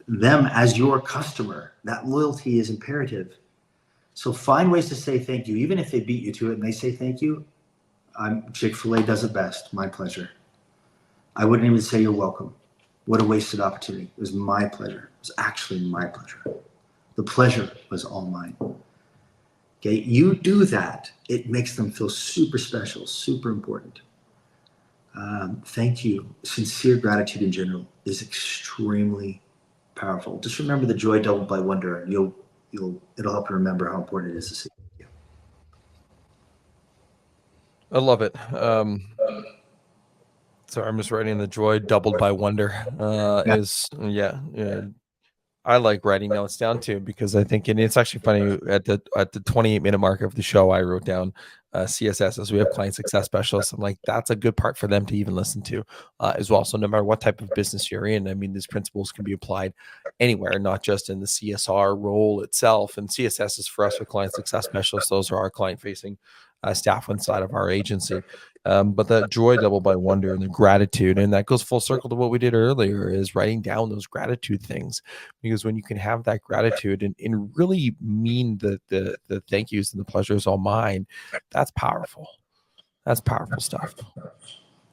Them as your customer. That loyalty is imperative. So find ways to say thank you, even if they beat you to it and they say thank you. Chick-fil-A does it best. My pleasure. I wouldn't even say you're welcome. What a wasted opportunity. It was my pleasure. It was actually my pleasure. The pleasure was all mine. Okay, you do that. It makes them feel super special, super important. Thank you. Sincere gratitude in general is extremely powerful. Just remember the joy doubled by wonder, and it'll help you remember how important it is to say thank you. I love it. Sorry, I'm just writing the joy doubled by wonder. I like writing notes down too, because I think, and it's actually funny, at the 28-minute mark of the show, I wrote down CSS, as we have client success specialists. I'm like, that's a good part for them to even listen to as well. So no matter what type of business you're in, I mean, these principles can be applied anywhere, not just in the CSR role itself. And CSS is for us, for client success specialists. Those are our client facing staff inside of our agency. But that joy doubled by wonder and the gratitude, and that goes full circle to what we did earlier, is writing down those gratitude things. Because when you can have that gratitude and really mean the thank yous and the pleasure is all mine, that's powerful. That's powerful stuff.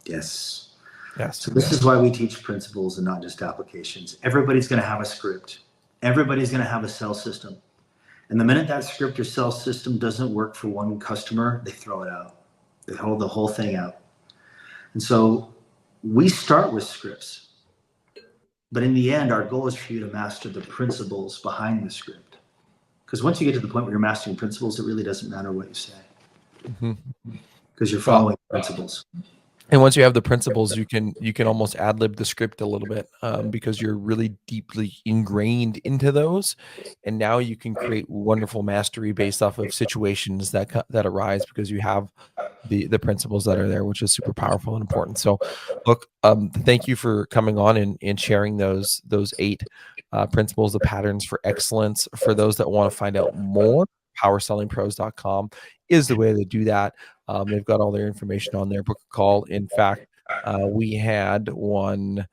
Yes. Yes. So this is why we teach principles and not just applications. Everybody's going to have a script. Everybody's going to have a sales system. And the minute that script or sales system doesn't work for one customer, they throw it out. They hold the whole thing out. And so we start with scripts. But in the end, our goal is for you to master the principles behind the script. Because once you get to the point where you're mastering principles, it really doesn't matter what you say. Because you're following principles. And once you have the principles, you can almost ad lib the script a little bit, because you're really deeply ingrained into those. And now you can create wonderful mastery based off of situations that arise, because you have the principles that are there, which is super powerful and important. So look, thank you for coming on and sharing those 8 principles, the patterns for excellence. For those that want to find out more, powersellingpros.com is the way to do that. They've got all their information on there. Book a call. In fact, we had one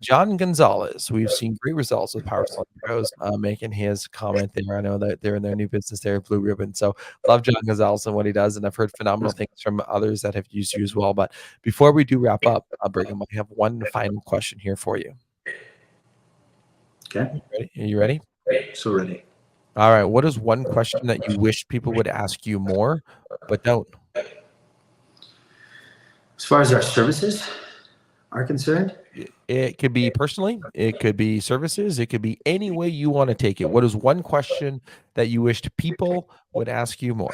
John Gonzalez. We've seen great results with Power Selling Pros, making his comment there. I know that they're in their new business there, Blue Ribbon. So love John Gonzalez and what he does, and I've heard phenomenal things from others that have used you as well. But before we do wrap up, Brigham, I have one final question here for you. Okay. Are you ready? So ready. All right. What is one question that you wish people would ask you more, but don't? As far as our services are concerned, It could be personally, it could be services, it could be any way you want to take it. What is one question that you wished people would ask you more?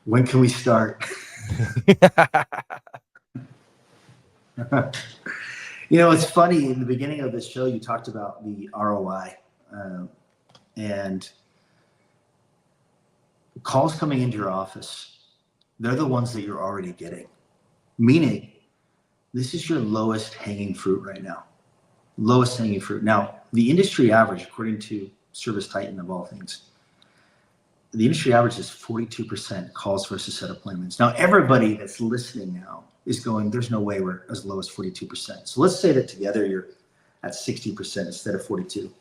when can we start? It's funny. In the beginning of this show, you talked about the ROI and calls coming into your office. They're the ones that you're already getting, meaning this is your lowest hanging fruit right now. Lowest hanging fruit. Now, the industry average, according to Service Titan of all things, the industry average is 42% calls versus set appointments. Now, everybody that's listening now is going, there's no way we're as low as 42%. So let's say that together you're at 60% instead of 42.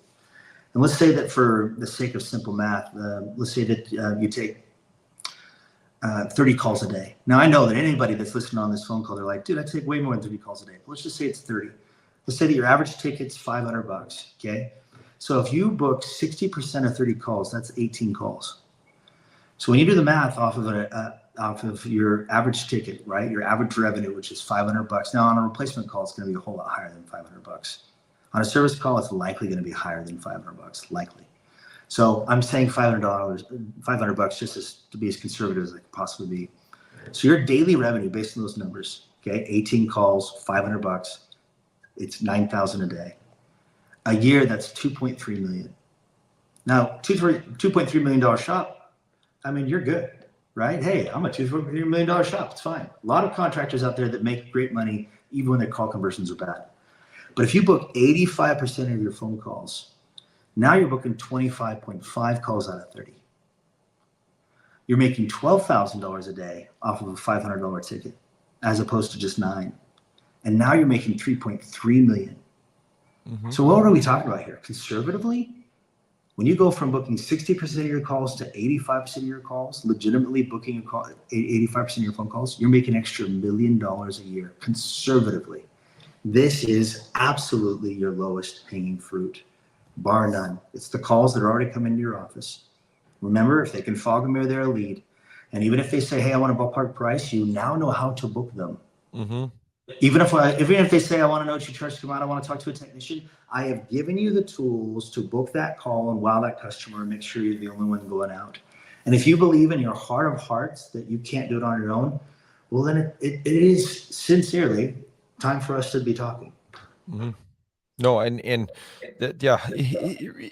And let's say that for the sake of simple math, let's say that you take 30 calls a day. Now, I know that anybody that's listening on this phone call, they're like, dude, I take way more than 30 calls a day. Let's just say it's 30. Let's say that your average ticket's $500, okay? So if you book 60% of 30 calls, that's 18 calls. So when you do the math off of your average ticket, right? Your average revenue, which is $500. Now on a replacement call, it's going to be a whole lot higher than $500. On a service call, it's likely going to be higher than $500, likely. So I'm saying $500 just to be as conservative as I could possibly be. So your daily revenue based on those numbers, okay, 18 calls, $500, it's $9,000 a day. A year, that's $2.3 million. Now, $2.3 million shop, I mean, you're good, right? Hey, I'm a $2.3 million shop. It's fine. A lot of contractors out there that make great money even when their call conversions are bad. But if you book 85% of your phone calls, now you're booking 25.5 calls out of 30. You're making $12,000 a day off of a $500 ticket, as opposed to just $9,000. And now you're making $3.3 million. Mm-hmm. So what are we talking about here? Conservatively, when you go from booking 60% of your calls to 85% of your calls, legitimately booking 85% of your phone calls, you're making an extra $1 million a year, conservatively. This is absolutely your lowest hanging fruit, bar none. It's the calls that are already coming into your office. Remember, if they can fog a mirror, they're a lead. And even if they say, hey, I want a ballpark price, you now know how to book them. Mm-hmm. Even if they say, I want to know what you charge to come out, I want to talk to a technician, I have given you the tools to book that call and wow that customer and make sure you're the only one going out. And if you believe in your heart of hearts that you can't do it on your own, well, then it is sincerely time for us to be talking. Mm-hmm. No, and that, yeah,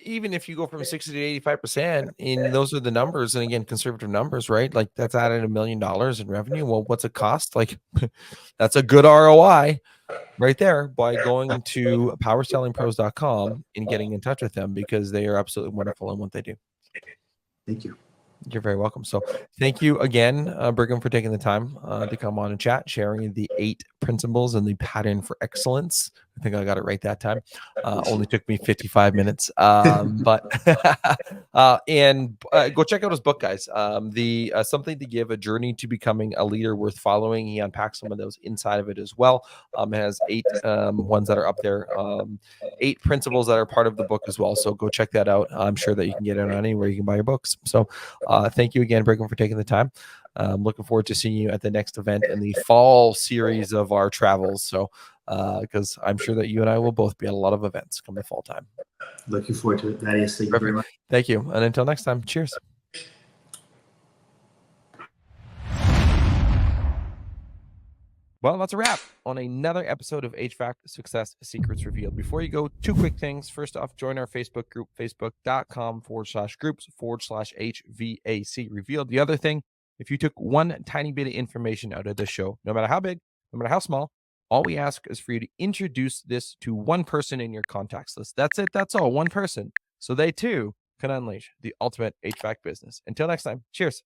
even if you go from 60 to 85%, and those are the numbers, and again, conservative numbers, right? Like that's added $1 million in revenue. Well, what's it cost? Like that's a good ROI right there by going to powersellingpros.com and getting in touch with them, because they are absolutely wonderful in what they do. Thank you. You're very welcome. So thank you again, Brigham, for taking the time to come on and chat, sharing the 8 principles and the pattern for excellence. I think I got it right that time. Only took me 55 minutes. But go check out his book, guys. The Something to Give, A Journey to Becoming a Leader Worth Following. He unpacks some of those inside of it as well. It has 8 ones that are up there, 8 principles that are part of the book as well. So go check that out. I'm sure that you can get it on anywhere you can buy your books. So thank you again, Brigham, for taking the time. Looking forward to seeing you at the next event in the fall series of our travels. So, because I'm sure that you and I will both be at a lot of events come the fall time. Looking forward to it. Thaddeus, thank you very much. Thank you. And until next time, cheers. Well, that's a wrap on another episode of HVAC Success Secrets Revealed. Before you go, 2 quick things. First off, join our Facebook group, facebook.com/groups/HVAC Revealed. The other thing, if you took one tiny bit of information out of this show, no matter how big, no matter how small, all we ask is for you to introduce this to one person in your contacts list. That's it. That's all. One person. So they too can unleash the ultimate HVAC business. Until next time, cheers.